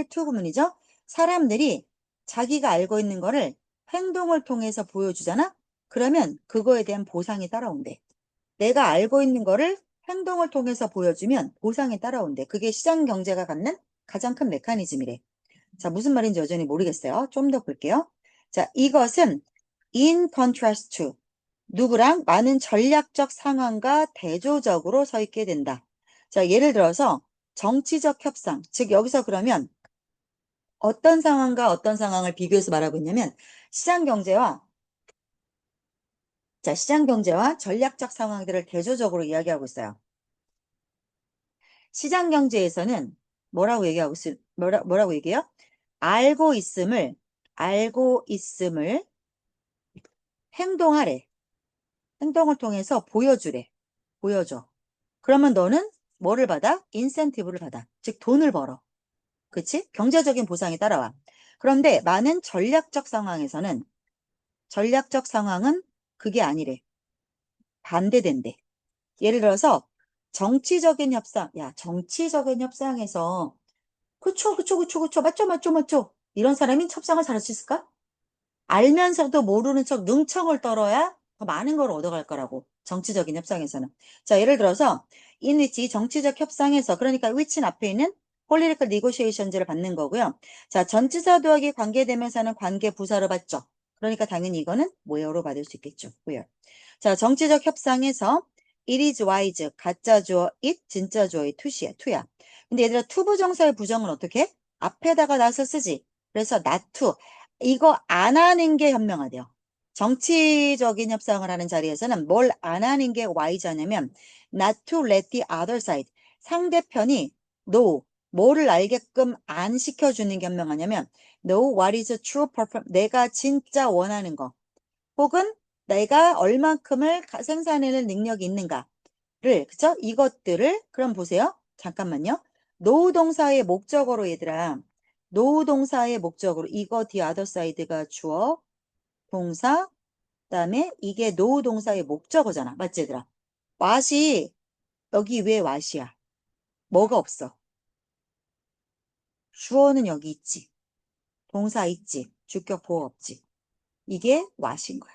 to 구문이죠. 사람들이 자기가 알고 있는 거를 행동을 통해서 보여주잖아? 그러면 그거에 대한 보상이 따라온대. 내가 알고 있는 거를 행동을 통해서 보여주면 보상이 따라온대. 그게 시장 경제가 갖는 가장 큰 메커니즘이래. 자, 무슨 말인지 여전히 모르겠어요. 좀 더 볼게요. 자, 이것은 in contrast to 누구랑 많은 전략적 상황과 대조적으로 서 있게 된다. 자, 예를 들어서 정치적 협상. 즉, 여기서 그러면 어떤 상황과 어떤 상황을 비교해서 말하고 있냐면 시장 경제와 시장 경제와 전략적 상황들을 대조적으로 이야기하고 있어요. 시장 경제에서는 뭐라고 얘기해요? 알고 있음을 행동하래. 행동을 통해서 보여줘. 그러면 너는 뭐를 받아? 인센티브를 받아. 즉 돈을 벌어. 그치? 경제적인 보상이 따라와. 그런데 많은 전략적 상황은 그게 아니래. 반대된대. 예를 들어서 정치적인 협상, 야, 정치적인 협상에서 그쵸, 맞죠. 이런 사람이 협상을 잘할 수 있을까? 알면서도 모르는 척 능청을 떨어야 더 많은 걸 얻어갈 거라고. 정치적인 협상에서는. 자, 예를 들어서 in which 정치적 협상에서 그러니까 which는 앞에 있는 political negotiations를 받는 거고요. 자, 전치사 도하기 관계되면서는 관계 부사로 받죠. 그러니까 당연히 이거는 where로 받을 수 있겠죠. where. 자, 정치적 협상에서 it is wise 가짜 주어 it 진짜 주어의 to야. 근데 얘들아 to 부정사의 부정은 어떻게 해? 앞에다가 낫을 쓰지. 그래서 not to 이거 안 하는 게 현명하대요. 정치적인 협상을 하는 자리에서는 뭘 안 하는 게 wise냐면 not to let the other side 상대편이 no 뭐를 알게끔 안 시켜주는 게 현명하냐면 know what is true perform 내가 진짜 원하는 거 혹은 내가 얼만큼을 생산해낼 능력이 있는가를 그죠? 이것들을 그럼 보세요. 잠깐만요. 노동사의 목적어로 얘들아. 노동사의 목적으로 이거 the other side가 주어 동사 그다음에 이게 노동사의 목적어잖아. 맞지 얘들아? what이 여기 왜 what이야? 뭐가 없어? 주어는 여기 있지. 동사 있지. 주격 보호 없지. 이게 what인 거야.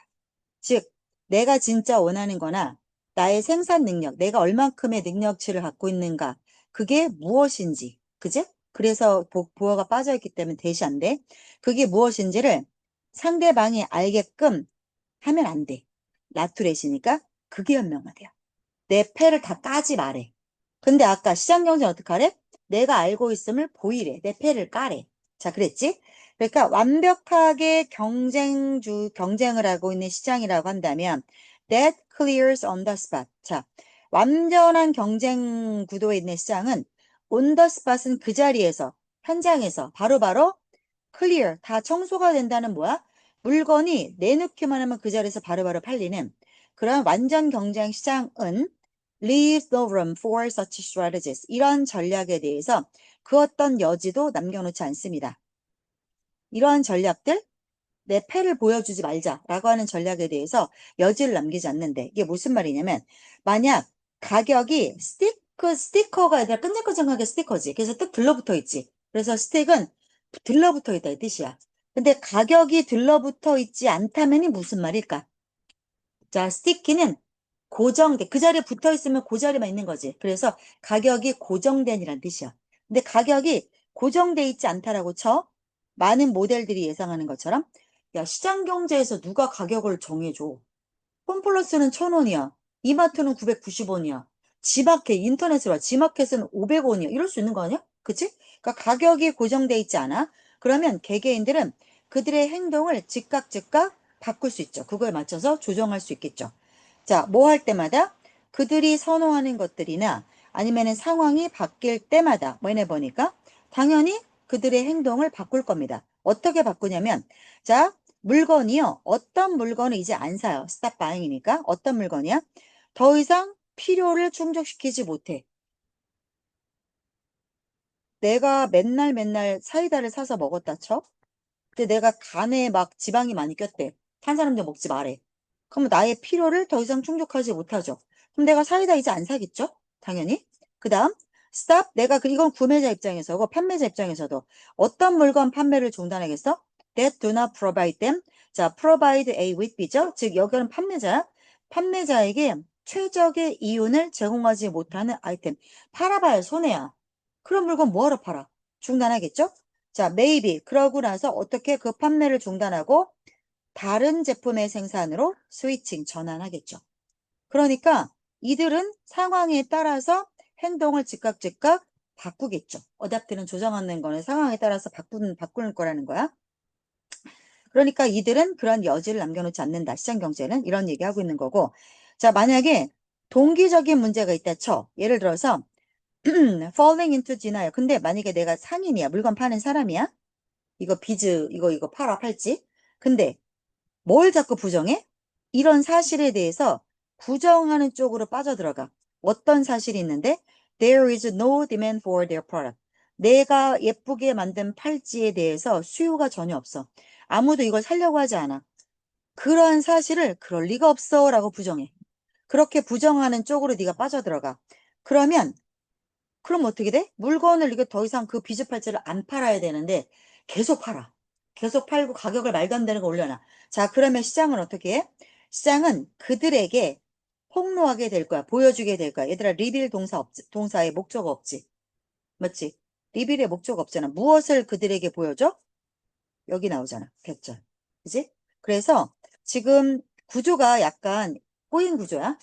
즉 내가 진짜 원하는 거나 나의 생산 능력, 내가 얼만큼의 능력치를 갖고 있는가 그게 무엇인지 그지? 그래서 보어가 빠져있기 때문에 대시한데 그게 무엇인지를 상대방이 알게끔 하면 안 돼. 라투렛이니까 그게 현명하대요. 내 패를 다 까지 말해. 근데 아까 시장경제는 어떡하래? 내가 알고 있음을 보이래. 내 패를 까래. 자, 그랬지? 그러니까 완벽하게 경쟁을 하고 있는 시장이라고 한다면 that clears on the spot. 자, 완전한 경쟁 구도에 있는 시장은 on the spot은 그 자리에서, 현장에서 바로바로 clear, 다 청소가 된다는 뭐야? 물건이 내놓기만 하면 그 자리에서 바로바로 팔리는 그런 완전 경쟁 시장은 leaves no room for such strategies. 이런 전략에 대해서 그 어떤 여지도 남겨놓지 않습니다. 이러한 전략들, 내 패를 보여주지 말자라고 하는 전략에 대해서 여지를 남기지 않는데 이게 무슨 말이냐면 만약 가격이 스티커가 아니라 끈적끈적하게 스티커지. 그래서 딱 들러붙어 있지. 그래서 스틱은 들러붙어 있다 이 뜻이야. 근데 가격이 들러붙어 있지 않다면이 무슨 말일까? 자, 스티키는 고정돼. 그 자리에 붙어 있으면 그 자리만 있는 거지. 그래서 가격이 고정된이란 뜻이야. 근데 가격이 고정돼 있지 않다라고 쳐. 많은 모델들이 예상하는 것처럼. 야, 시장 경제에서 누가 가격을 정해줘? 홈플러스는 1,000원이야. 이마트는 990원이야. 지마켓, 인터넷으로 와. 지마켓은 500원이야. 이럴 수 있는 거 아니야? 그치? 그러니까 가격이 고정돼 있지 않아? 그러면 개개인들은 그들의 행동을 즉각 바꿀 수 있죠. 그거에 맞춰서 조정할 수 있겠죠. 자, 뭐 할 때마다 그들이 선호하는 것들이나 아니면은 상황이 바뀔 때마다 뭐 해내 보니까 당연히 그들의 행동을 바꿀 겁니다. 어떻게 바꾸냐면 자, 물건이요. 어떤 물건을 이제 안 사요. 스탑 바잉이니까. 어떤 물건이야? 더 이상 필요를 충족시키지 못해. 내가 맨날 사이다를 사서 먹었다 쳐? 근데 내가 간에 막 지방이 많이 꼈대. 탄산음료 먹지 말래. 그럼 나의 필요를 더 이상 충족하지 못하죠. 그럼 내가 사이다 이제 안 사겠죠? 당연히. 그 다음, stop. 내가 이건 구매자 입장에서고 판매자 입장에서도 어떤 물건 판매를 중단하겠어? That do not provide them. 자, provide A with B죠? 즉, 여기는 판매자에게 최적의 이윤을 제공하지 못하는 아이템. 팔아봐야 손해야. 그런 물건 뭐하러 팔아? 중단하겠죠? 자, maybe. 그러고 나서 어떻게 그 판매를 중단하고 다른 제품의 생산으로 스위칭 전환하겠죠. 그러니까 이들은 상황에 따라서 행동을 즉각 바꾸겠죠. 어댑트는 조정하는 거는 상황에 따라서 바꾸는 거라는 거야. 그러니까 이들은 그런 여지를 남겨놓지 않는다. 시장 경제는 이런 얘기하고 있는 거고. 자, 만약에 동기적인 문제가 있다 쳐. 예를 들어서 falling into denial. 근데 만약에 내가 상인이야. 물건 파는 사람이야. 이거 비즈 이거 팔지. 근데 뭘 자꾸 부정해? 이런 사실에 대해서 부정하는 쪽으로 빠져들어가. 어떤 사실이 있는데? There is no demand for their product. 내가 예쁘게 만든 팔찌에 대해서 수요가 전혀 없어. 아무도 이걸 사려고 하지 않아. 그러한 사실을 그럴 리가 없어 라고 부정해. 그렇게 부정하는 쪽으로 네가 빠져들어가. 그러면 그럼 어떻게 돼? 물건을 이게 더 이상 그 비즈 팔찌를 안 팔아야 되는데 계속 팔아. 계속 팔고 가격을 말도 안 되는 거 올려놔. 자, 그러면 시장은 어떻게 해? 시장은 그들에게 폭로하게 될 거야. 보여주게 될 거야. 얘들아, 리빌 동사 없지. 동사의 목적 없지. 맞지? 리빌의 목적 없잖아. 무엇을 그들에게 보여줘? 여기 나오잖아. 100절. 그지? 그래서 지금 구조가 약간 꼬인 구조야.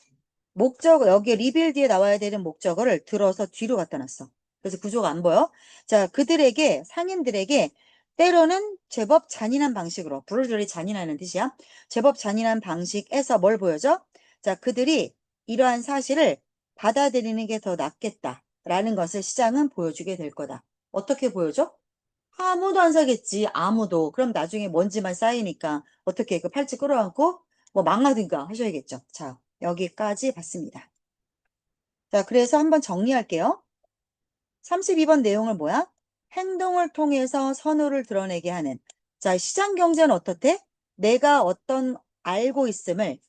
목적, 여기에 리빌 뒤에 나와야 되는 목적어를 들어서 뒤로 갖다 놨어. 그래서 구조가 안 보여. 자, 그들에게, 상인들에게 때로는 제법 잔인한 방식으로, 브루럴리 잔인하는 뜻이야. 제법 잔인한 방식에서 뭘 보여줘? 자, 그들이 이러한 사실을 받아들이는 게 더 낫겠다라는 것을 시장은 보여주게 될 거다. 어떻게 보여줘? 아무도 안 사겠지. 아무도. 그럼 나중에 먼지만 쌓이니까 어떻게 그 팔찌 끌어안고 뭐 망하든가 하셔야겠죠. 자, 여기까지 봤습니다. 자, 그래서 한번 정리할게요. 32번 내용을 뭐야? 행동을 통해서 선호를 드러내게 하는. 자, 시장 경제는 어떻대? 내가 어떤 알고 있음을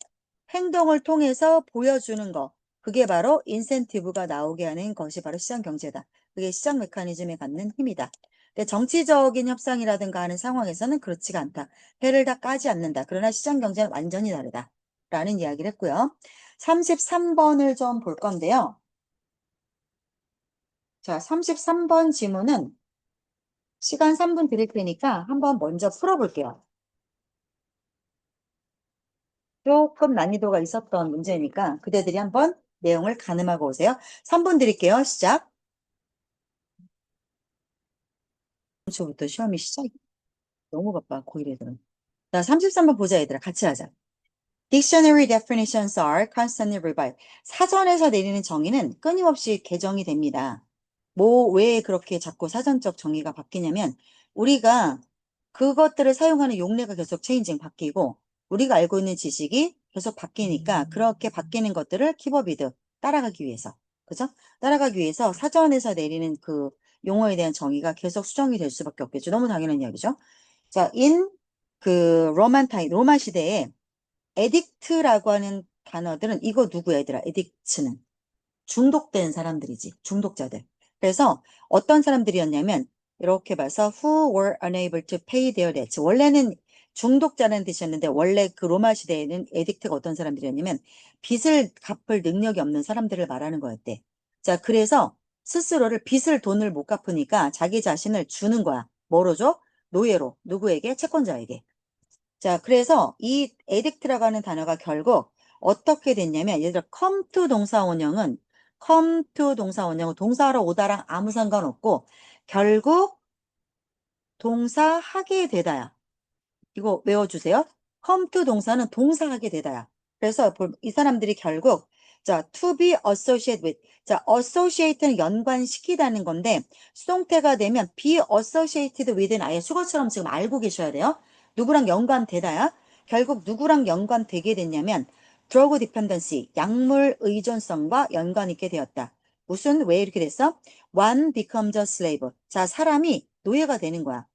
행동을 통해서 보여주는 거. 그게 바로 인센티브가 나오게 하는 것이 바로 시장 경제다. 그게 시장 메커니즘에 갖는 힘이다. 근데 정치적인 협상이라든가 하는 상황에서는 그렇지가 않다. 해를 다 까지 않는다. 그러나 시장 경제는 완전히 다르다. 라는 이야기를 했고요. 33번을 좀 볼 건데요. 자, 33번 지문은 시간 3분 드릴 테니까 한번 먼저 풀어볼게요. 조금 난이도가 있었던 문제니까 그대들이 한번 내용을 가늠하고 오세요. 3분 드릴게요. 시작. 부터 시험이 시작이 너무 바빠, 고1 애들은. 자, 33번 보자, 얘들아. 같이 하자. Dictionary definitions are constantly revised. 사전에서 내리는 정의는 끊임없이 개정이 됩니다. 뭐, 왜 그렇게 자꾸 사전적 정의가 바뀌냐면, 우리가 그것들을 사용하는 용례가 계속 체인징 바뀌고, 우리가 알고 있는 지식이 계속 바뀌니까, 그렇게 바뀌는 것들을 키버비드 따라가기 위해서. 그죠? 따라가기 위해서 사전에서 내리는 그 용어에 대한 정의가 계속 수정이 될 수밖에 없겠죠. 너무 당연한 이야기죠. 자, 로만 시대에 에딕트라고 하는 단어들은 이거 누구야, 얘들아? 에딕트는 중독된 사람들이지. 중독자들. 그래서 어떤 사람들이었냐면 이렇게 봐서 who were unable to pay their debts. 원래는 중독자라는 뜻이었는데 원래 그 로마 시대에는 에딕트가 어떤 사람들이었냐면 빚을 갚을 능력이 없는 사람들을 말하는 거였대. 자, 그래서 스스로를 빚을 돈을 못 갚으니까 자기 자신을 주는 거야. 뭐로 줘? 노예로. 누구에게? 채권자에게. 자, 그래서 이 addict라고 하는 단어가 결국 어떻게 됐냐면, 예를 들어 come to 동사 원형은 동사로 오다랑 아무 상관없고 결국 동사 하게 되다야. 이거 외워주세요. come to 동사는 동사하게 되다야. 그래서 이 사람들이 결국 자, to be associated with. 자, associate는 연관시키다는 건데 수동태가 되면 be associated with는 아예 수거처럼 지금 알고 계셔야 돼요. 누구랑 연관되다야. 결국 누구랑 연관되게 됐냐면 drug dependency, 약물 의존성과 연관 있게 되었다. 무슨 왜 이렇게 됐어? One becomes a slave. 자, 사람이 노예가 되는 거야.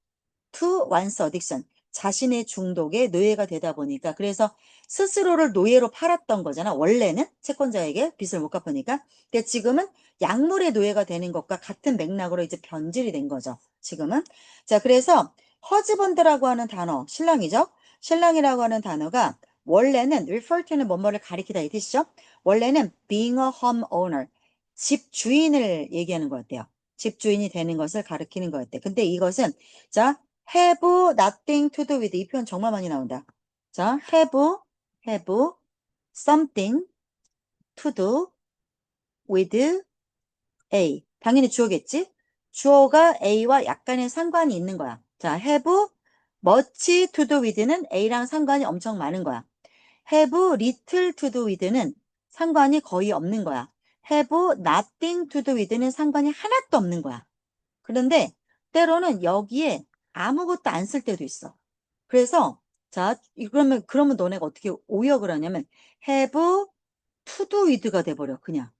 to one's addiction. 자신의 중독에 노예가 되다 보니까 그래서 스스로를 노예로 팔았던 거잖아. 원래는 채권자에게 빚을 못 갚으니까. 근데 지금은 약물의 노예가 되는 것과 같은 맥락으로 이제 변질이 된 거죠. 지금은. 자, 그래서 허즈번드라고 하는 단어, 신랑이죠. 신랑이라고 하는 단어가 원래는 refer to는 뭐뭐를 가리키다 이 뜻이죠. 원래는 being a homeowner, 집 주인을 얘기하는 거였대요. 집 주인이 되는 것을 가리키는 거였대. 근데 이것은 자, have nothing to do with 이 표현 정말 많이 나온다. 자, have something to do with A. 당연히 주어겠지? 주어가 A와 약간의 상관이 있는 거야. 자, have much to do with는 A랑 상관이 엄청 많은 거야. have little to do with는 상관이 거의 없는 거야. have nothing to do with는 상관이 하나도 없는 거야. 그런데 때로는 여기에 아무것도 안 쓸 때도 있어. 그래서 자, 그러면 너네가 어떻게 오역을 하냐면 have to do with가 돼버려. 그냥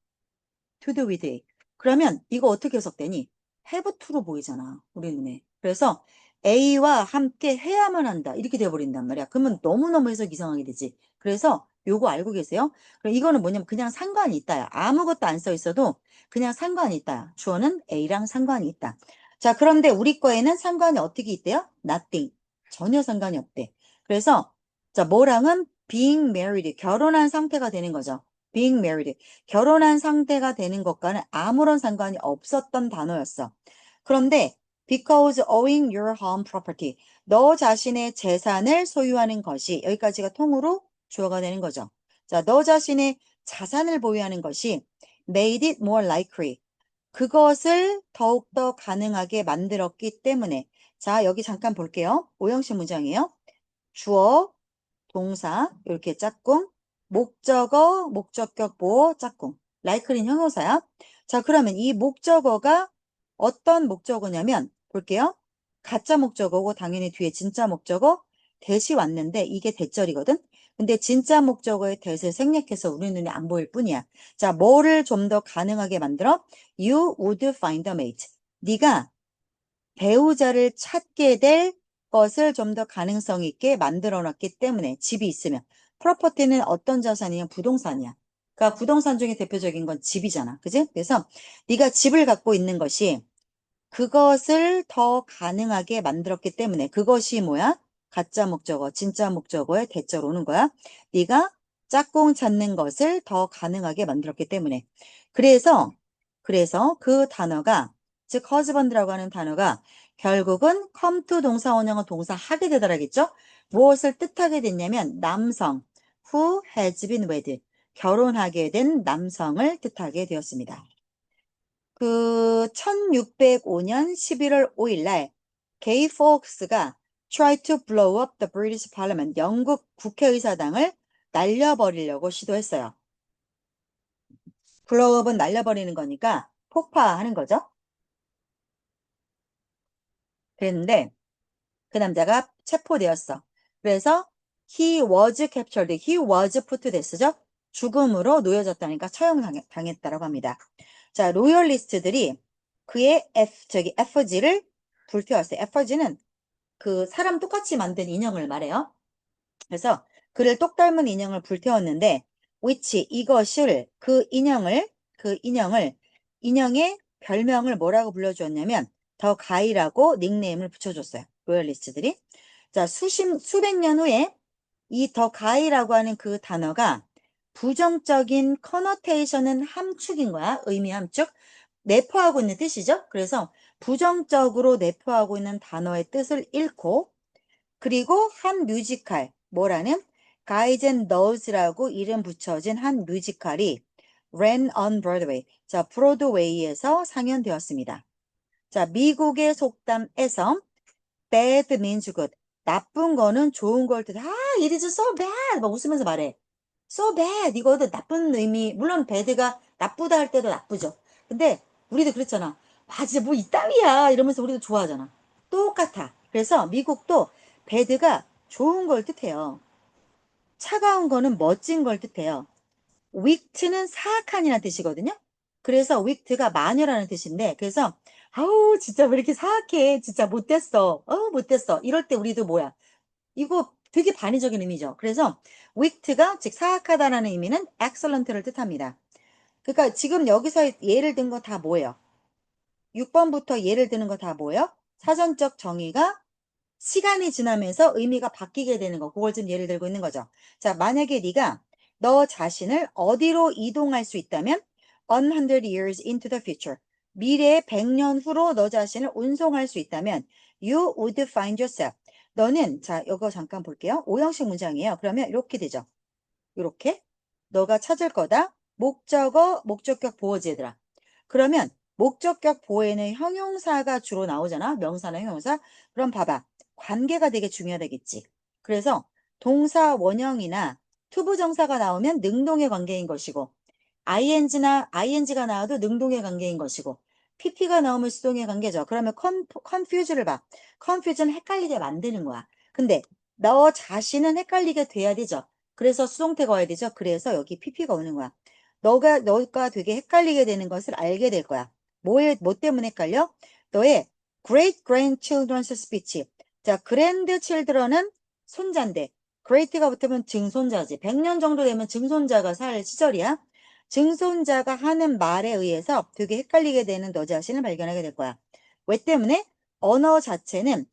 to do with. 그러면 이거 어떻게 해석되니? have to로 보이잖아. 우리 눈에. 그래서 A와 함께 해야만 한다. 이렇게 돼버린단 말이야. 그러면 너무너무 해석 이상하게 되지. 그래서 요거 알고 계세요? 그럼 이거는 뭐냐면 그냥 상관이 있다야. 아무것도 안 써 있어도 그냥 상관이 있다. 주어는 A랑 상관이 있다. 자, 그런데 우리 거에는 상관이 어떻게 있대요? Nothing. 전혀 상관이 없대. 그래서 자, 뭐랑은 being married. 결혼한 상태가 되는 거죠. being married. 결혼한 상태가 되는 것과는 아무런 상관이 없었던 단어였어. 그런데 because owing your home property. 너 자신의 재산을 소유하는 것이 여기까지가 통으로 주어가 되는 거죠. 자, 너 자신의 자산을 보유하는 것이 made it more likely. 그것을 더욱더 가능하게 만들었기 때문에 자, 여기 잠깐 볼게요. 오형식 문장이에요. 주어, 동사, 이렇게 짝꿍, 목적어, 목적격 보어, 짝꿍. likely는 형용사야. 자, 그러면 이 목적어가 어떤 목적어냐면 볼게요. 가짜 목적어고 당연히 뒤에 진짜 목적어 대시 왔는데 이게 대절이거든. 근데 진짜 목적어의 대를 생략해서 우리 눈에 안 보일 뿐이야. 자, 뭐를 좀 더 가능하게 만들어? You would find a mate. 네가 배우자를 찾게 될 것을 좀 더 가능성 있게 만들어 놨기 때문에 집이 있으면 프로퍼티는 어떤 자산이냐? 부동산이야. 그러니까 부동산 중에 대표적인 건 집이잖아. 그지? 그래서 네가 집을 갖고 있는 것이 그것을 더 가능하게 만들었기 때문에 그것이 뭐야? 가짜 목적어, 진짜 목적어의 대절 오는 거야. 네가 짝꿍 찾는 것을 더 가능하게 만들었기 때문에. 그래서 그 단어가 즉 husband라고 하는 단어가 결국은 come to 동사 원형은 동사 하게 되더라겠죠? 무엇을 뜻하게 됐냐면 남성 who has been wed 결혼하게 된 남성을 뜻하게 되었습니다. 그 1605년 11월 5일 날 게이 포크스가 try to blow up the British Parliament 영국 국회의사당을 날려버리려고 시도했어요. blow up은 날려버리는 거니까 폭파하는 거죠. 그랬는데 그 남자가 체포되었어. 그래서 he was captured, he was put to death죠. 죽음으로 놓여졌다니까 처형당했다라고 합니다. 자, 로열리스트들이 그의 FG를 불태웠어요. FG는 그 사람 똑같이 만든 인형을 말해요. 그래서 그를 똑 닮은 인형을 불태웠는데 which 이것을 그 인형의 별명을 뭐라고 불러주었냐면 더 가이라고 닉네임을 붙여줬어요. 로열리스트들이. 자, 수백 년 후에 이 더 가이라고 하는 그 단어가 부정적인 커너테이션은 함축인 거야. 의미 함축. 내포하고 있는 뜻이죠. 그래서 부정적으로 내포하고 있는 단어의 뜻을 잃고 그리고 한 뮤지컬, 뭐라는? Guys and Dolls라고 이름 붙여진 한 뮤지컬이 ran on Broadway. 자, 브로드웨이에서 상연되었습니다. 자, 미국의 속담에서 bad means good. 나쁜 거는 좋은 걸 뜻. 아, it is so bad. 막 웃으면서 말해. So bad. 이거도 나쁜 의미. 물론 bad가 나쁘다 할 때도 나쁘죠. 근데 우리도 그랬잖아. 아, 진짜 뭐 이따위야. 이러면서 우리도 좋아하잖아. 똑같아. 그래서 미국도 bad가 좋은 걸 뜻해요. 차가운 거는 멋진 걸 뜻해요. wicked는 사악한이라는 뜻이거든요. 그래서 wicked가 마녀라는 뜻인데, 그래서 아우 진짜 왜 이렇게 사악해? 진짜 못됐어. 못됐어. 이럴 때 우리도 뭐야? 이거 되게 반의적인 의미죠. 그래서 wicked가 즉 사악하다라는 의미는 excellent를 뜻합니다. 그러니까 지금 여기서 예를 든 거 다 뭐예요? 6번부터 예를 드는 거 다 뭐예요? 사전적 정의가 시간이 지나면서 의미가 바뀌게 되는 거. 그걸 좀 예를 들고 있는 거죠. 자, 만약에 네가 너 자신을 어디로 이동할 수 있다면 100 years into the future. 미래 100년 후로 너 자신을 운송할 수 있다면 you would find yourself. 너는 자, 이거 잠깐 볼게요. 오형식 문장이에요. 그러면 이렇게 되죠. 이렇게 너가 찾을 거다. 목적어, 목적격 보어지더라. 그러면 목적격 보어에는 형용사가 주로 나오잖아. 명사나 형용사. 그럼 봐봐. 관계가 되게 중요하겠지. 그래서 동사 원형이나 투부정사가 나오면 능동의 관계인 것이고 ing가 나와도 능동의 관계인 것이고 pp가 나오면 수동의 관계죠. 그러면 confuse를 봐. confusion 헷갈리게 만드는 거야. 근데 너 자신은 헷갈리게 돼야 되죠. 그래서 수동태가 와야 되죠. 그래서 여기 pp가 오는 거야. 너가 되게 헷갈리게 되는 것을 알게 될 거야. 뭐 때문에 헷갈려? 너의 great grandchildren's speech. 자, grandchildren은 손자인데, great가 붙으면 증손자지. 100년 정도 되면 증손자가 살 시절이야. 증손자가 하는 말에 의해서 되게 헷갈리게 되는 너 자신을 발견하게 될 거야. 왜 때문에? 언어 자체는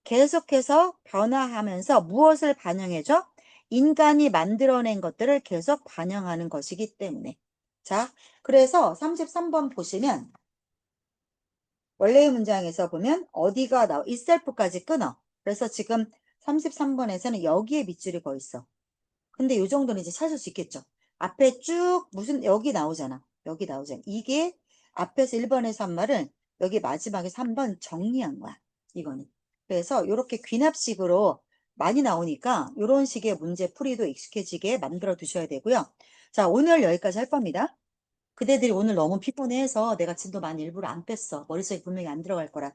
계속해서 변화하면서 무엇을 반영해줘? 인간이 만들어낸 것들을 계속 반영하는 것이기 때문에. 자, 그래서 33번 보시면 원래의 문장에서 보면 어디가 나와 itself까지 끊어. 그래서 지금 33번에서는 여기에 밑줄이 거 있어. 근데 이 정도는 이제 찾을 수 있겠죠. 앞에 쭉 무슨 여기 나오잖아. 여기 나오잖아. 이게 앞에서 1번에서 한 말을 여기 마지막에서 한 번 정리한 거야. 이거는. 그래서 이렇게 귀납식으로 많이 나오니까 이런 식의 문제 풀이도 익숙해지게 만들어 두셔야 되고요. 자, 오늘 여기까지 할 겁니다. 그대들이 오늘 너무 피곤해서 내가 진도 많이 일부러 안 뺐어. 머릿속에 분명히 안 들어갈 거라.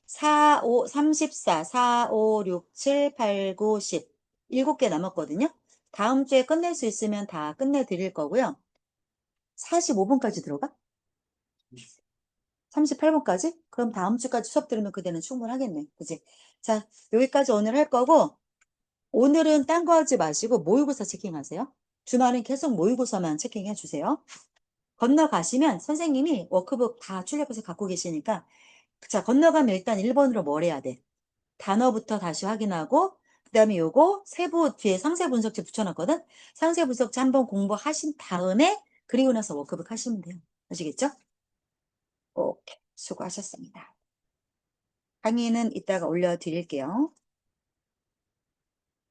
4, 5, 34, 4, 5, 6, 7, 8, 9, 10. 7개 남았거든요. 다음 주에 끝낼 수 있으면 다 끝내드릴 거고요. 45분까지 들어가? 38분까지? 그럼 다음 주까지 수업 들으면 그대는 충분하겠네. 그지? 자, 여기까지 오늘 할 거고, 오늘은 딴 거 하지 마시고 모의고사 체킹하세요. 주말은 계속 모의고사만 체킹해 주세요. 건너가시면 선생님이 워크북 다 출력해서 갖고 계시니까 자, 건너가면 일단 1번으로 뭘 해야 돼? 단어부터 다시 확인하고 그 다음에 요거 세부 뒤에 상세 분석지 붙여놨거든? 상세 분석지 한번 공부하신 다음에 그리고 나서 워크북 하시면 돼요. 아시겠죠? 오케이. 수고하셨습니다. 강의는 이따가 올려드릴게요.